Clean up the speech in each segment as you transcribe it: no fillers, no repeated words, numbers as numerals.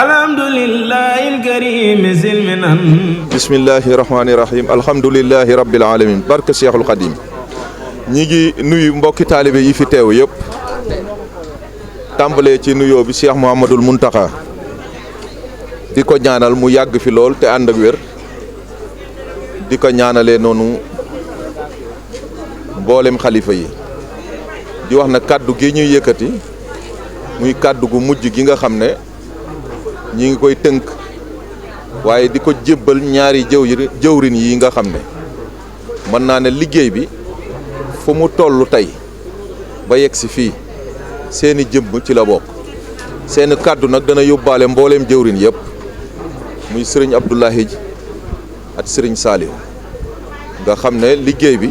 alhamdulillahil karim silminan bismillahi rahmaani rahim alhamdulillahi rabbil alamin barke Cheikhul Khadim ñi ngi nuyu mbokki taalibe yi fi teew yëpp tàmbalee ci nuyoo bi Cheikh Mouhamadoul Mountakha di ko ñaanal mu yàgg fi lool te ànd ak wér di ko ñaanalee noonu mboolem xalifa yi di wax na kàddu gi ñuy yëkkati muy kàddu gu mujj gi nga xam ne ñi ngi koy tënk waaye di ko jébbal ñaari jëwrin yi nga xam ne mën naa ne liggéey bi fu mu toll tey ba yegg si fii seeni jëmm ci la bokk seeni kàddu nag dana yóbbaale mbooleem jëwrin yëpp muy sëriñ Abdoulahi ak sëriñ Saliou nga xam ne liggéey bi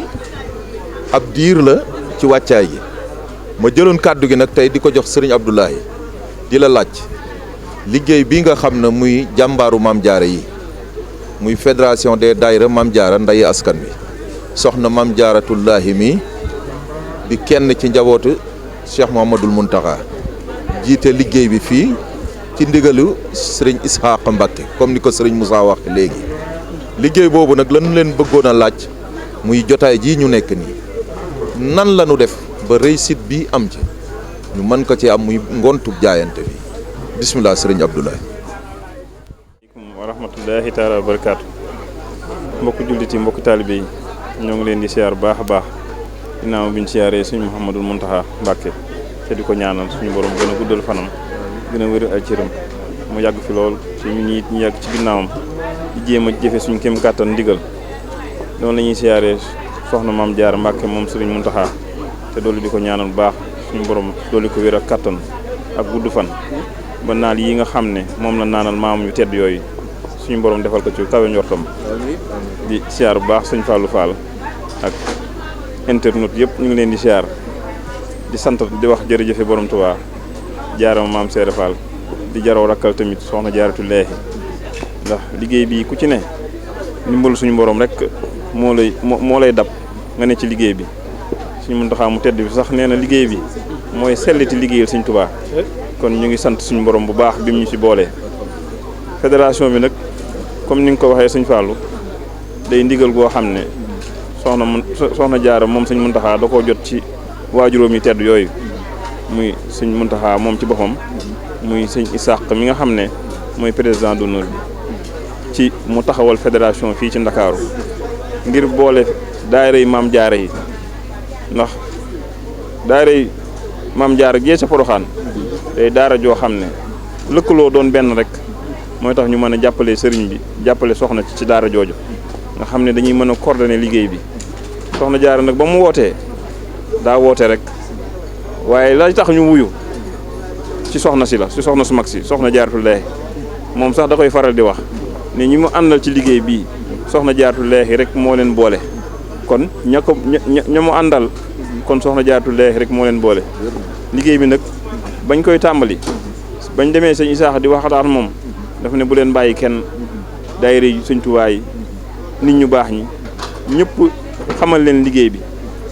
ab diir la ci wàccaay gi ma jëloon kàddu gi nag tey di ko jox sëriñ Abdoulahi di la laaj liggéey bi nga xam ne muy jàmbaaru Maam Jaara yi muy fédération des daayira Maam Jaara nday askan wi soxna Maam Jaaratullaahi mi di kenn ci njabootu Cheikh Mouhamadoul Mountakha jiite liggéey bi fii ci ndigalu sëriñ Ishaq Mbacké comme ni ko sëriñ Moussa wax léegi liggéey boobu nag lañu leen bëggoon a laaj muy jotaay jii ñu nekk nii nan la ñu def ba réussite bi am ci ñu mën ko ci am muy ngontu jaayante bi bisimilah sëriñ Abdoulaye. wa rahmatullahi taala wa barakaatu mbokk jullit yi mbokk taalibe yi ñoo ngi leen di siyaar baax a baax ginnaaw bi ñu siyaaree suñu Mouhamadoul Mountakha Mbacké te di ko ñaanal suñu borom gën a guddal fanam gën a wéral ay cëram mu yàgg fi lool ci ñu ñu yàgg ci ginnaawam di jéem a jëfe suñu kéem kàttan ndigal noonu la ñuy siyaaree soxna Maam Jaara Mbacké moom sëriñ Mountakha te doolu di ko ñaanal bu baax suñu borom doolu ko wér ak kàttan ak gudd fan ba naal yi nga xam ne moom la naanal maam yu tedd yooyu suñu borom defal ko ci kawe njortam di siyaar bu baax sëñ Fallou Fall ak internet yëpp ñu ngi leen di siyaar di sant di wax jërëjëfe borom Tuubaa jaarama maam Seere Fall di jaraw rakkal tamit soxna Jaaratullaahi ndax liggéey bi ku ci ne ndimbalu suñu borom rek moo lay dab nga ne ci liggéey bi suñu Muntaxaa mu tedd bi sax nee na liggéey bi mooy selliti liggéeyal suñ Tuubaa kon ñu ngi sant suñu borom bu baax bi mu ñu ci boolee fédération bi nag comme ni nga ko waxee sëñ Fallou day ndigal goo xam ne soxna Jaara moom sëñ Muntaxaa da koo jot ci waajuróom yi tedd yooyu muy sëñ Muntaxaa moom ci boppam muy sëñ Ishaq mi nga xam ne mooy président d'honneur bi ci mu taxawal fédération fii ci Ndakaaru ngir boole daayira yi Maam Jaara yi ndax daayira yi Maam Jaara gee ca Poroxaan day daara joo xam ne lëkkaloo doon benn rek mooy tax ñu mën a jàppale sëriñ bi jàppale soxna ci daara jooju nga xam ne dañuy mën a coordonner liggéey bi soxna Jaara nag ba mu wootee daa woote rek waaye la tax ñu wuyu ci soxna si la ci soxna su mag si soxna Jaaratullaahi moom sax da koy faral di wax ne ñi mu àndal ci liggéey bii soxna Jaaratullaahi rek moo leen boole kon ña mu àndal kon soxna Jaaratullaahi rek moo leen boole liggéey bi nag bañ koy tàmbali bañ demee sëñ Isaaxa di waxtaan moom dafa ne bu leen bàyyi kenn daayira yi sëñ Tuubaa yi nit ñu baax ñi ñëpp xamal leen liggéey bi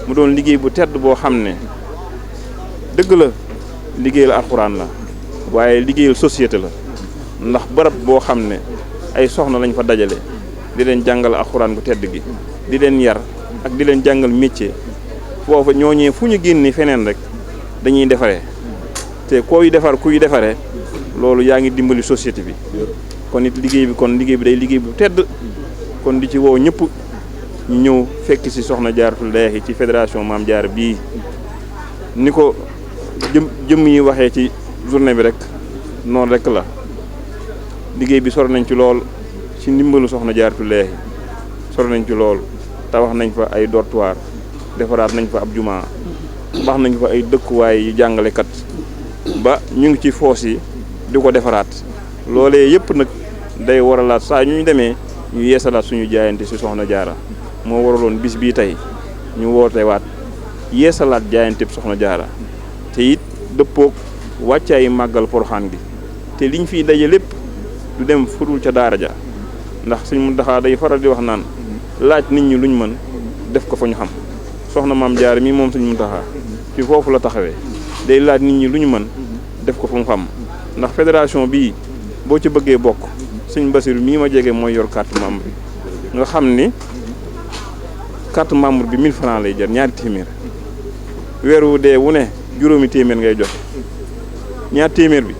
mu doon liggéey bu tedd boo xam ne dëgg la liggéeyal alxuraan la waaye liggéeyal société la ndax barab boo xam ne ay soxna lañ fa dajale di leen jàngal alxuraan bu tedd gi di leen yar ak di leen jàngal métier foofu ñooñee fu ñu génni feneen rek dañuy defaree te kuy defaree loolu yaa ngi dimbali société bi kon it liggéey bi day liggéey bu tedd kon di ci woo ñëpp ñu ñëw fekk ci soxna Jaaratullaahi ci fédération Maam Jaara bii ni ko jëm yi waxee ci journée bi rek noonu rek la liggéey bi sor nañ ci lool ci ndimbalu soxna Jaaratullaahi sor nañ ci lool tabax nañ fa ay dortoir defaraat nañ fa ab jumaa baax nañ fa ay dëkkuwaay yu jàngalekat ba ñu ngi ci foos yi di ko defaraat loolee yëpp nag day waralaat saa ñu demee ñu yeesalaat suñu jaayante ci soxna Jaara moo waraloon bis bii tey ñu wootewaat yeesalaat jaayante soxna Jaara te it dëppoog wàccaayi màggal Poroxaan gi te liñ fiy daje lépp du dem fudul ca daara ja ndax suñ Muntaxaa day faral di wax naan laaj nit ñi luñ mën def ko fa ñu xam soxna Maam Jaara mi moom suñ Muntaxaa ci foofu la taxawee day laaj nit ñi lu ñu mën def ko fa mu xam ndax fédération bii boo ci bëggee bokk sëñ Basiru mii ma jege mooy yor carte membre bi nga xam ni carte membre bi 1000 francs lay jar ñaari téeméer weer wu dee wu ne juróomi téeméer ngay joxe ñaar téeméer bi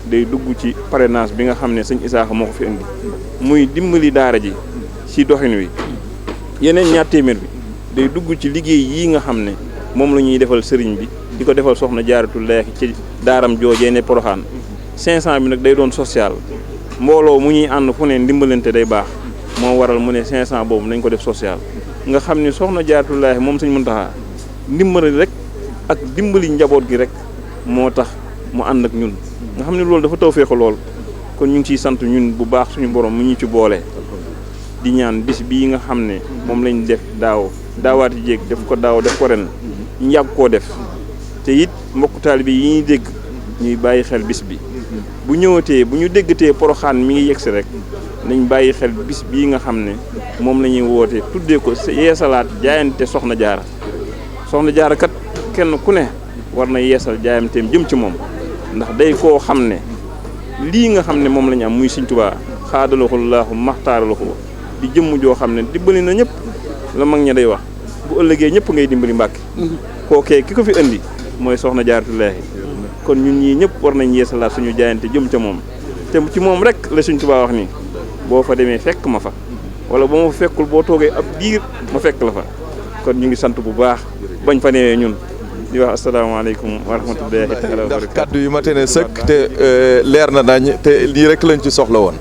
day dugg ci parrainage bi nga xam ne sëñ Isaaxa moo ko fi indi muy dimbali daara ji ci doxin wi yeneen ñaar téeméer bi day dugg ci liggéey yii nga xam ne moom la ñuy defal sëriñ bi di ko defal soxna Jaaratullaahi ci daaram joojee ne Poroxaan 500 bi nag day doon social mbooloo mu ñuy ànd fu ne ndimbalante day baax moo waral mu ne 500 boobu nañ ko def social nga xam ne soxna Jaaratullaahi moom sëñ Muntaxa ndimbali rek ak dimbali njaboot gi rek moo tax mu ànd ak ñun nga xam ne loolu dafa tawfeex lool kon ñu ngi ciy sant ñun bu baax suñu borom mu ñu ci boole di ñaan bis bii nga xam ne moom lañ def daawaati jéeg def ko daaw def ko ren ñu yàgg koo def te it mbokku taalibe yi ñuy dégg ñuy bàyyi xel bis bi bu ñëwatee bu ñu déggatee Poroxaan mi ngi yegsi rek nañ bàyyi xel bis bii nga xam ne moom la ñuy woote tuddee ko yeesalaat jaayante soxna jaara kat kenn ku ne war na yeesal jaayanteem jëm ci moom ndax day koo xam ne lii nga xam ne moom la ñu am muy Sëñ Tuubaa xaadalaxullaahu maxtaaralaxu di jëmm joo xam ne dimbali na ñëpp la mag ña day wax bu ëllëgee ñëpp ngay dimbali Mbàkke kookee ki ko fi indi mooy soxna Jaaratullaahi kon ñun ñii ñëpp war nañ yeesalaat suñu jaayante jëm ca moom te ci moom rek la Sëñ Tuubaa wax ni boo fa demee fekk ma fa wala boo ma fa fekkul boo toogee ab diir ma fekk la fa kon ñu ngi sant bu baax bañ fa newee ñun di wax asalaamaaleykum wa rahmatullaahi taala wa ndax barakaatu. kaddu yu mate ne sëkk te leer na nañ te lii rek lañ ci soxla woon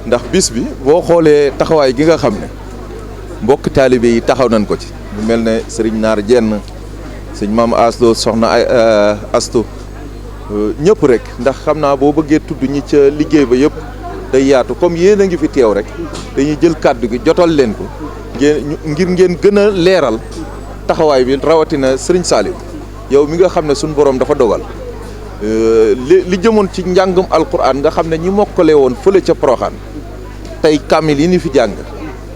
ndax bis bi boo xoolee taxawaay gi nga xam ne mbokk taalibe yi taxaw nañ ko ci mu mel ne sëriñ Naar Jenn sëñ Maam Aslo soxna ay Astu ñëpp rek ndax xam naa boo bëggee tudd ñi ca liggéey ba yëpp day yaatu comme yéen a ngi fi teew rek dañuy jël kàddu gi jotal leen ko ngir ngeen gën a leeral taxawaay bi rawatina Serigne Saliou yow mi nga xam ne suñu borom dafa dogal li jëmoon ci njàngum alquran nga xam ne ñi mokkale woon fële ca Poroxaan tey kamil yi ni fi jàng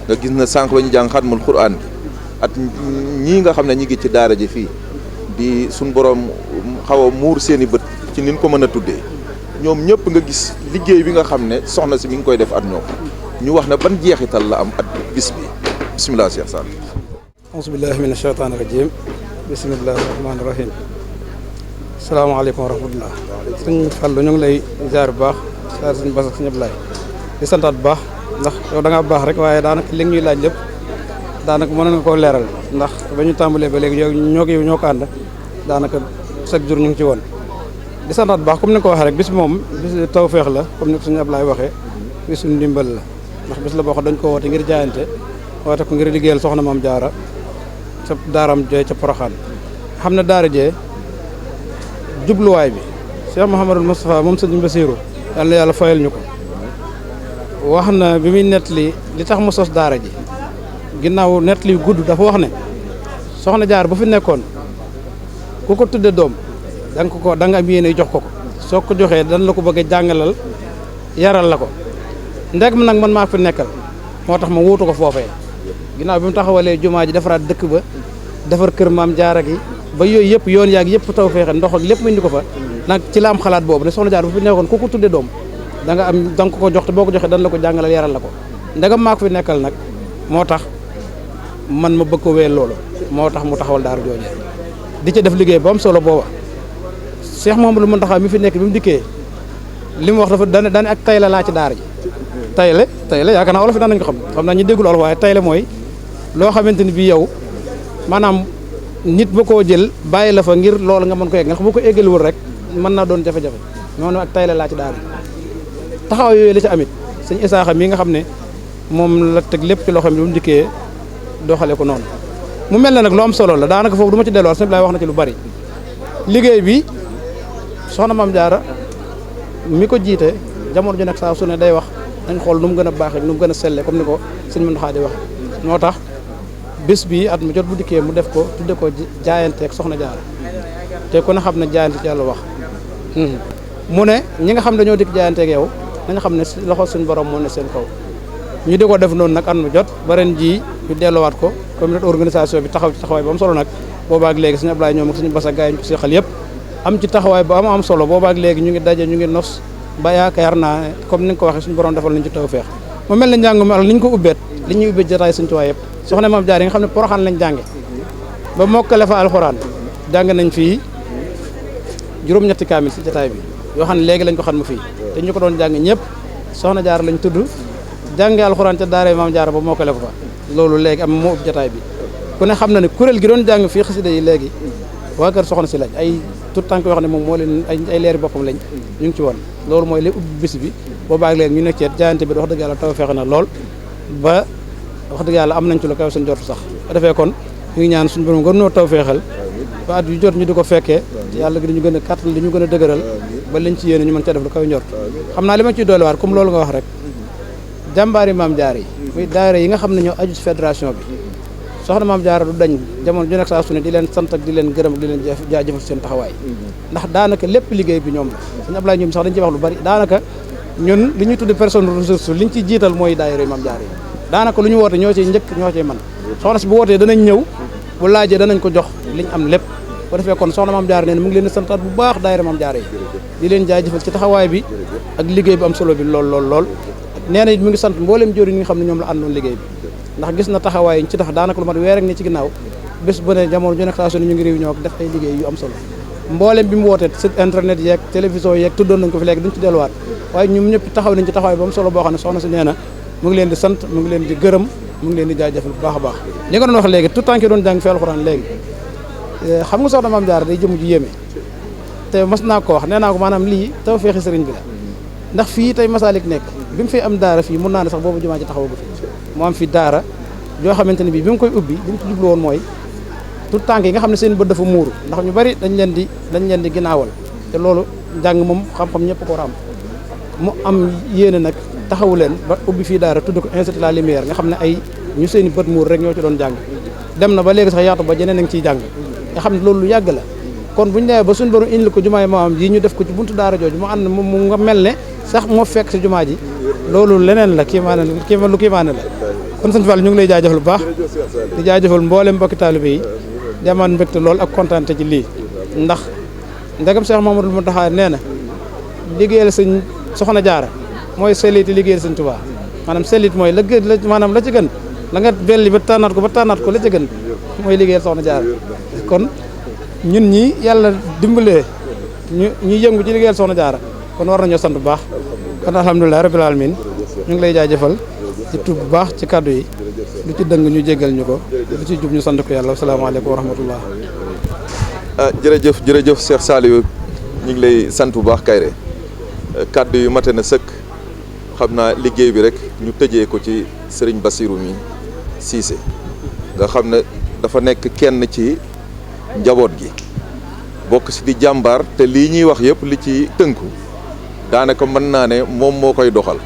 nga gis na sànq ba ñu jàng xatmul quran bi at ñii nga xam ne ñi ngi ci daara ji fii di suñu borom xaw a muur seen i bët ci nin ko mën a tuddee ñoom ñëpp nga gis liggéey bi nga xam ne soxna si mi ngi koy def at ñoom ñu wax ne ban jeexital la am at bis bi bisimilah Cheikh Sall. auzubillahi mina shaytaani rajim bisimillahi rahmaani rahim salaamaaleykum wa rahmatullah sëñ Fallu ñu ngi lay ziar bu baax ziar sëñ Bass ak sëñ Ablaye di santaat bu baax ndax yow da ngaa baax rek waaye daanaka li ñuy laaj lépp daanaka mën nga koo leeral ndax ba ñu tàmbalee ba léegi ñoo ko ànd daanaka chaque jour ñu ngi ci woon di santaat bu baax comme ni nga ko waxee rek bis moom bis tawfeex la comme ni ko sëñ Ablaye waxee bisu ndimbal la ndax bis la boo xam dañ ko woote ngir jaayante woote ko ngir liggéeyal soxna Maam Jaara ca daaram jee ca Poroxaan xam ne daara jee jubluwaay bi Cheikh Mouhamadul Moustapha moom sëñ Basiru yàlla na yàlla fayal ñu ko wax na bi muy nettali li tax mu sos daara ji ginnaaw nettali yu gudd dafa wax ne soxna Jaar bu fi nekkoon ku ko tudde doom da nga am yéene jox ko soo ko joxee dan la ko bëgg a jàngalal yaral la ko ndegam nag man maa fi nekkal moo tax ma wuutu ko foofee ginnaaw bi mu taxawalee jumaa ji defaraat dëkk ba defar kër Maam Jaara gi ba yooyu yëpp yoon yaag yëpp taw feexe ndox ak lépp mu indi ko fa nag ci la am xalaat boobu ne soxna Jaar bu fi nekkoon ku ko tudde doom da nga ko jox te boo ko joxee dan la ko jàngalal yaral la ko ndegam maa ko fi nekkal nag moo tax man ma bëgg ko wéyal loolu moo tax mu taxawal daara jooju di ca def liggéey ba am solo booba Cheikh Mouhamadou Mountakha mi fi nekk bi mu dikkee li mu wax dafa dane ak tayle laa ci daara ji tayle yaakaar naa olof yi daan nañ ko xam naa ñu déggul olof waaye tayle mooy loo xamante ni bii yow maanaam nit ba koo jël bàyyi la fa ngir loolu nga mën ko egg nga xam boo ko eggaliwul rek mën naa doon jafe-jafe moo ne ak tayle laa ci daara ji taxaw yooyu la ci amit sëñ Isaaxa mi nga xam ne moom la teg lépp ci loxoom bi mu dikkee doxale ko noonu mu mel ne nag lu am solo la daanaka foofu du ma ci delluwaat sëñ Ablaye wax na ci lu bari liggéey bi soxna Maam Jaara mi ko jiite jamono ju nekk saa su ne day wax dañ xool nu mu gën a baaxee nu mu gën a selle comme ni ko sëñ Mountakha di wax moo tax bés bi at mu jot bu dikkee mu def ko tudde ko jaayanteeg soxna Jaara te ku ne xam ne jaayante ci yàlla wax mu ne ñi nga xam ne dañoo dikk jaayanteeg yow nañ xam ne loxo suñu borom moo ne seen kaw ñu di ko def noonu nag at mu jot ba ren jii ñu delluwaat ko comité organisation bi taxaw ci taxawaay ba am solo nag boobaak léegi suñu Ablaye ñoom ak suñu Bass ak gaay ñu ko seexal yëpp am ci taxawaay ba am solo boobaak léegi ñu ngi daje ñu ngi nos ba yaakaar naa comme ni nga ko waxee suñu borom defal nañ ci tawfeex mu mel ne njàng mi al ni ñu ko ubbeet li ñuy ubbeet jotaay Sëñ Tuubaa yëpp soxna Maam Jaara yi nga xam ne Poroxaan lañ jànge ba mokkale fa alxuraan jàng nañ fii juróom-ñetti kaamil si jotaay bi yoo xam ne léegi lañ ko xam mu fii te ñu ko doon jàng ñëpp soxna Jaara lañ tudd jànge alxuraan ca daara Maam Jaara ba mokkale ko fa loolu léegi am moo ub jotaay bi ku ne xam na ne kuréel gi doon jàng fii xasida yi léegi waa kër soxna si lañ ay tout tànk yoo xam ne moom moo leen ay leeri boppam lañ ñu ngi ci woon loolu mooy li ubbi bis bi boobaag léegi ñu nekk ci jaayante bi wax dëgg yàlla taw fexe na lool ba wax dëgg yàlla am nañ ci lu kaw seen jortu sax defee kon ñu ngi ñaan suñu borom gën noo taw feexal ba at yu jot ñu di ko fekkee yàlla gi dañu gën a kàttan di ñu gën a dëgëral ba liñ ci yéene ñu mën cee def lu kaw njort xam naa li ma ciy doolewaat comme loolu nga wax rek jàmbaari Maam Jaara yi muy daayira yi nga xam ne ñoo aju ci fédération bi soxna Maam Jaara du dañ jamono ju nekk saa su ne di leen sant ak di leen gërëm ak di leen jaajëfal seen taxawaay ndax daanaka lépp liggéey bi ñoom la suñu Ablaye ñoom sax dañ ci wax lu bari daanaka ñun li ñuy tudde personne ressource liñ ciy jiital mooy daayira Maam Jaara yi daanaka lu ñu woote ñoo ciy njëkk ñoo ciy man soxna si bu wootee danañ ñëw bu laajee danañ ko jox liñ am lépp bu defee kon soxna Maam Jaara nee na mu ngi leen di santaat bu baax daayira Maam Jaara yi di leen jaajëfal ci taxawaay bi ak liggéey bu am solo bi lool nee na it mu ngi sant mboolem jóori ñi nga xam ne ñoom la àndoon liggéey bi ndax gis na taxawaay ci tax daanaka lu mat weer ak ne ci ginnaaw bés bu ne jamono ju nekk saa su ne ñu ngi réunion ak def ay liggéey yu am solo mboolem bi mu wootee site internet yeeg télévision yeeg tuddoon nañ ko fi léegi duñ ci delluwaat waaye ñoom ñëpp taxaw nañ ci taxawaay ba am solo boo xam ne soxna si nee na mu ngi leen di sant mu ngi leen di gërëm mu ngi leen di jaajëfal bu baax a baax li nga doon wax léegi tout temps ki doon jàng fi alxuraan léegi xam nga soxna Maam Jaara day jëm ju yéeme te mas naa ko wax nee naa ko maanaam lii tawfeexi sëriñ bi la ndax fii tey Masalik nekk bi mu fi am daara fii mun naa ne sax boobu jumaa ji taxawagu fi mu am fi daara joo xamante ne bii bi mu koy ubbi li mu ci jublu woon mooy tout tànk yi nga xam ne seen bët dafa muuru ndax ñu bari dañ leen di ginnaawal te loolu njàng moom xam-xam ñëpp ko war a am mu am yéene nag taxawu leen ba ubbi fii daara tudd ko Institut La Lumière nga xam ne ay ñu seen i bët muuru rek ñoo ci doon jàng dem na ba léegi sax yaatu ba jeneen a ngi ciy jàng nga xam ne loolu lu yàgg la kon bu ñu demee ba suñu borom indil ko jumaay maam ji ñu def ko ci buntu daara jooju mu ànd mu nga mel ne sax moo fekk si jumaa ji loolu leneen la lu kiimaane la kon sëñ Fall ñu ngi lay jaajëfal bu baax di jaajëfal mboolem mbokki taalibe yi di amaan mbégte lool ak kontaante ci lii ndax ndegam Cheikh Mamadou Mountakha nee na liggéeyal sëñ soxna Jaara mooy selliti liggéeyal sëñ Tuubaa maanaam sellit mooy la maanaam la ci gën la nga belli ba tànnaat ko la ci gën mooy liggéeyal soxna Jaara kon ñun ñi yàlla dimbalee ñu yëngu ci liggéeyal soxna Jaara kon war nañoo sant bu baax kon alhamdulilah rabbil alamin ñu ngi lay jaajëfal ci tuub bu baax ci kàddu yi lu ci dëng ñu jéggal ñu ko lu ci jub ñu sant ko yàlla asalaamaaleykum wa rahmatullah jërëjëf Cheikh Saliou ñu ngi lay sant bu baax Kayre kàddu yu mate na sëkk xam naa liggéey bi rek ñu tëjee ko ci Serigne Bassirou mi Cissé nga xam ne dafa nekk kenn ci njaboot gi bokk si di jàmbaar te lii ñuy wax yëpp li ci tënku daanaka mën naa ne moom moo koy doxal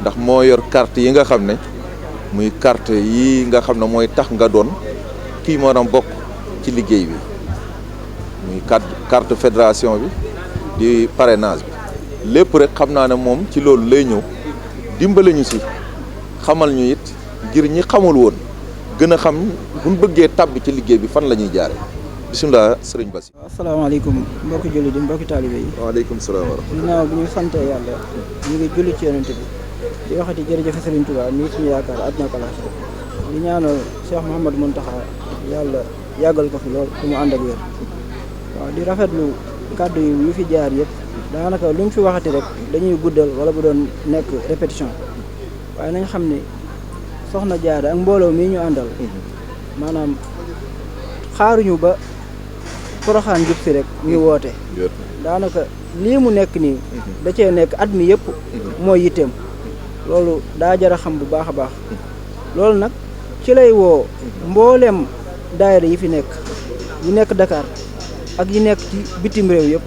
ndax moo yor carte yi nga xam ne muy carte yi nga xam ne mooy tax nga doon kii moo doon bokk ci liggéey bi muy carte fédération bi di parrainage bi lépp rek xam naa ne moom ci loolu lay ñëw dimbale ñu si xamal ñu it ngir ñi xamul woon gën a xam buñ bëggee tàbbi ci liggéey bi fan la ñuy jaare bisimilah sëriñ Bassi. asalaamaaleykum mbokki jullit yi mbokki taalibe yi. waaleykum salaam wa rahmatulah. ginnaaw bi ñu sante yàlla ñu ngi julli ci yonent bi di waxati jërëjëf Sëriñ Tuubaa nii suñu yaakaar àddina ak àllaaxira di ñaanal Cheikh Mouhamadou Mountakha yàlla yàggal ko fi lool te mu ànd ak wér waaw di rafetlu kàddu yu fi jaar yëpp daanaka lu mu fi waxati rek dañuy guddal wala bu doon nekk répétition waaye nañ xam ni soxna Jaara ak mbooloo mii ñu àndal maanaam xaaruñu ba Poroxaan jub si rek ñu woote daanaka lii mu nekk nii da cee nekk at mi yëpp mooy yitteem loolu daa jar a xam bu baax a baax loolu nag ci lay woo mbooleem daayira yi fi nekk yi nekk Dakar ak yi nekk ci bitim réew yëpp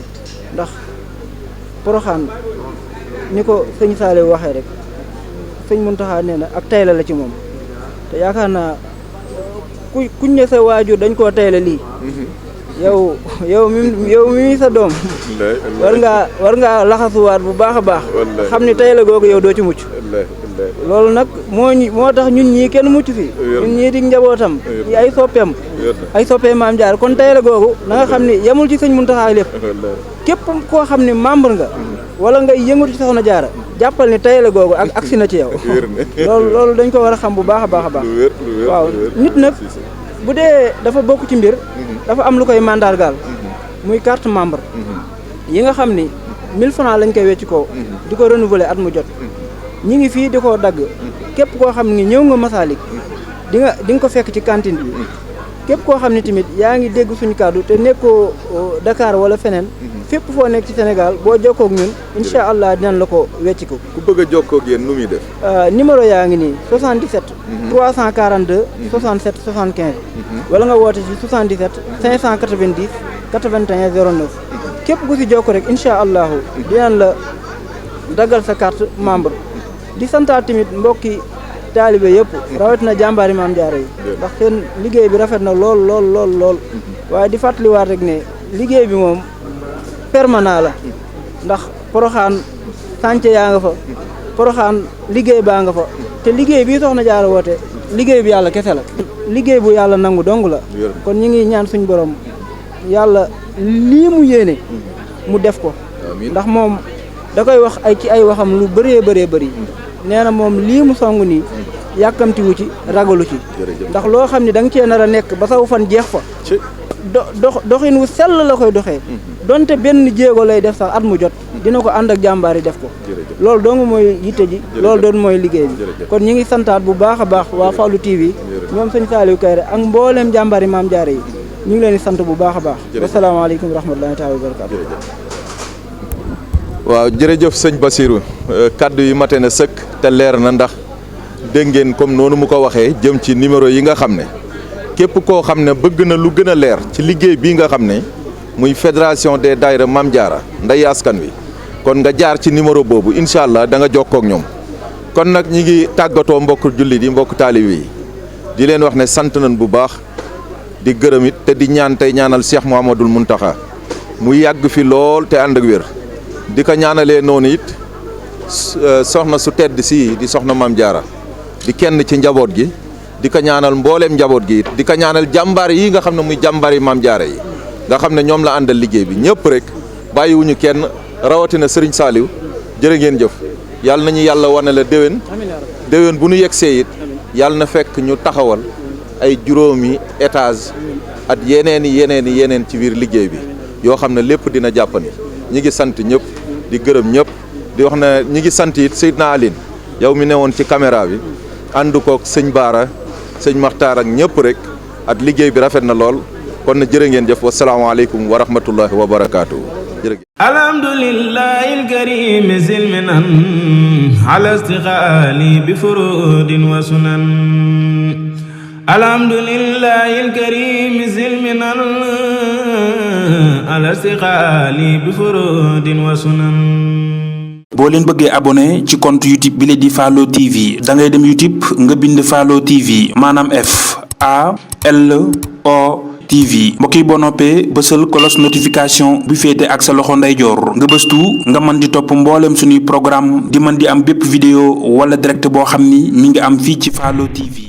ndax Poroxaan ni ko sëñ Saliou waxee rek sëñ Mountakha nee na ak tayle la ci moom te yaakaar naa kuñ ne sa waajur dañ koo tayle lii yow mi sa doom war ngaa laxasuwaat bu baax a baax xam ni tayle googu yow doo ci mucc loolu nag moo tax ñun ñii kenn mucc fi ñun ñii di njabootam ay soppeem Maam Jaara kon tayle googu na nga xam ni yemul ci sëñ Mountakha lépp képp koo xam ne membre nga wala ngay yëngatu ci soxna jaara jàppal ni tayale googu ak agsi na ci yow loolu dañ ko war a xam bu baax a baax a baax waaw nit nag bu dee dafa bokk ci mbir dafa am lu koy mandargaal muy carte membre yi nga xam ni 1000 francs lañ koy wecc ko di ko renouveler at mu jot ñi ngi fii di ko dagg képp koo xam ni ñëw nga Masalik di nga ko fekk ci cantine bi képp koo xam ne tamit yaa ngi dégg suñu kàddu te nekkoo Dakar wala feneen fépp foo nekk ci Sénégal boo jokkoo ak ñun incha allah dinañ la ko wecc ko ku bëgg a jokkoo ak yéen nu muy def numéro yaa ngi nii 77 342 67 75 wala nga woote ci 77 590 81 09 képp ku si jokk rek incha allahu dinañ la daggal sa carte membre di santaat tamit mbokki taalibe yëpp rawatina jàmbaari maam jaara yi ndax seen liggéey bi rafet na lool waaye di fàttaliwaat rek ne liggéey bi moom permanent la ndax poroxaan sànce yaa nga fa poroxaan liggéey baa nga fa te liggéey bii soxna jaara woote liggéey bi yàlla kese la liggéey bu yàlla nangu dong la kon ñu ngi ñaan suñ borom yàlla lii mu yéene mu def ko ndax moom da koy wax ci ay waxam lu bëree bëri nee na moom lii mu song nii yàkkamtiwu ci ragalu ci ndax loo xam ne da nga cee nar a nekk ba saw fan jeex fa doxin wu sell la koy doxee donte benn jéego lay def sax at mu jot dina ko ànd ak jàmbaar yi def ko loolu dong mooy yitte ji loolu doon mooy liggéey bi kon ñi ngi santaat bu baax a baax waa Fallou TV ñoom sëñ Saliou Kayre ak mbooleem jàmbaar yi maam jaare yi ñu ngi leen di sant bu baax a baax wasalaamaaleykum wa rahmatullahi taala wa barakatu waaw jërëjëf sëñ Bassirou kaddu yi mate na sëkk te leer na ndax dégg ngeen comme noonu mu ko waxee jëm ci numéro yi nga xam ne képp koo xam ne bëgg na lu gën a leer ci liggéey bii nga xam ne muy fédération des daayira Maam Jaara nday askan wi kon nga jaar ci numéro boobu incha allah da nga jokkoo ak ñoom kon nag ñi ngi tàggatoo mbokk jullit yi mbokk taalibe yi di leen wax ne sant nañ bu baax di gërëm it te di ñaan tey ñaanal Cheikh Mouhamadoul Mountakha mu yàgg fi lool te ànd ak wér di ko ñaanalee noonu it soxna su tedd si di soxna Maam Jaara di kenn ci njaboot gi di ko ñaanal mbooleem njaboot gi it di ko ñaanal jàmbaar yi nga xam ne muy jàmbaar yi Maam Jaara yi nga xam ne ñoom la àndal liggéey bi ñëpp rek bàyyiwuñu kenn rawatina Serigne Saliou jërë ngeen jëf yàlla nañu yàlla wane la déwén bu nu yegsee it yàlla na fekk ñu taxawal ay juróomi étage at yeneen ci biir liggéey bi yoo xam ne lépp dina jàppandi ñi ngi sant ñëpp di gërëm ñëpp di wax ne ñi ngi sant it Seydina Aline yow mi newoon ci caméra bi ànd koog sëñ Baara sëñ Maxtaar ak ñëpp rek at liggéey bi rafet na lool kon na jërë ngeen jëf wasalaamaaleykum wa rahmatullahi wa barakaatu. alhamdulillahi alkarim zilminan ala istiqaali bi furudin wa sunan alhamdulillahi alkarim zilminan ala istiqaali bi furudin wa sunan. boo leen bëggee abonné ci compte YouTube bi la di Fallou TV da ngay dem YouTube nga bind Fallou TV maanaam FALO TV mbokk yi boo noppee bësal cloche notification bi féete ak sa loxo ndeyjoor nga bëstu nga mën di topp mboolem suñuy programme di mën di am bépp vidéo wala direct boo xam ni mi ngi am fii ci Fallou TV.